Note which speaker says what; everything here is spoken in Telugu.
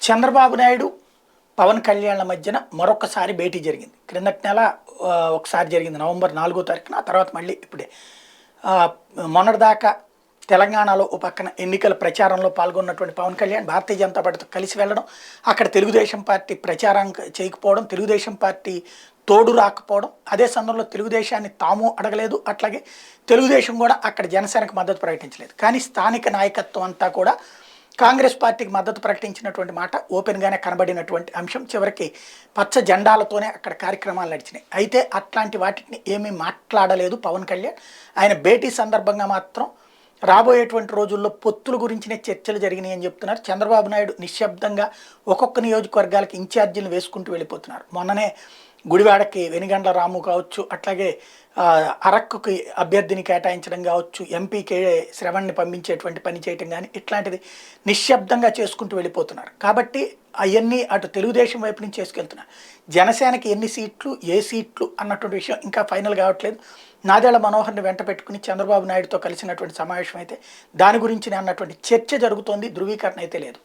Speaker 1: చంద్రబాబు నాయుడు, పవన్ కళ్యాణ్ల మధ్యన మరొకసారి భేటీ జరిగింది. క్రిందటి నెల ఒకసారి జరిగింది నవంబర్ 4వ తారీఖున. ఆ తర్వాత మళ్ళీ ఇప్పుడే మొన్నటిదాకా తెలంగాణలో ఓ పక్కన ఎన్నికల ప్రచారంలో పాల్గొన్నటువంటి పవన్ కళ్యాణ్ భారతీయ జనతా పార్టీతో కలిసి వెళ్ళడం, అక్కడ తెలుగుదేశం పార్టీ ప్రచారం చేయకపోవడం, తెలుగుదేశం పార్టీ తోడు రాకపోవడం, అదే సందర్భంలో తెలుగుదేశాన్ని తాము అడగలేదు, అట్లాగే తెలుగుదేశం కూడా అక్కడ జనసేనకు మద్దతు ప్రకటించలేదు. కానీ స్థానిక నాయకత్వం అంతా కూడా కాంగ్రెస్ పార్టీకి మద్దతు ప్రకటించినటువంటి మాట ఓపెన్గానే కనబడినటువంటి అంశం. చివరికి పచ్చ జెండాలతోనే అక్కడ కార్యక్రమాలు నడిచినాయి. అయితే అట్లాంటి వాటిని ఏమీ మాట్లాడలేదు పవన్ కళ్యాణ్. ఆయన భేటీ సందర్భంగా మాత్రం రాబోయేటువంటి రోజుల్లో పొత్తుల గురించిన చర్చలు జరిగినాయి అని చెప్తున్నారు. చంద్రబాబు నాయుడు నిశ్శబ్దంగా ఒక్కొక్క నియోజకవర్గాలకు ఇన్ఛార్జీలు వేసుకుంటూ వెళ్ళిపోతున్నారు. మొన్ననే గుడివాడకి వెనిగండ్ల రాము కావచ్చు, అట్లాగే అరక్కుకి అభ్యర్థిని కేటాయించడం కావచ్చు, ఎంపీకే శ్రవణ్ని పంపించేటువంటి పని చేయటం కానీ ఇట్లాంటిది నిశ్శబ్దంగా చేసుకుంటూ వెళ్ళిపోతున్నారు. కాబట్టి అవన్నీ అటు తెలుగుదేశం వైపు నుంచి చేసుకెళ్తున్నారు. జనసేనకి ఎన్ని సీట్లు, ఏ సీట్లు అన్నటువంటి విషయం ఇంకా ఫైనల్ కావట్లేదు. నాదెళ్ల మనోహర్ని వెంట పెట్టుకుని చంద్రబాబు నాయుడుతో కలిసినటువంటి సమావేశం అయితే దాని గురించి అన్నటువంటి చర్చ జరుగుతోంది, ధృవీకరణ అయితే లేదు.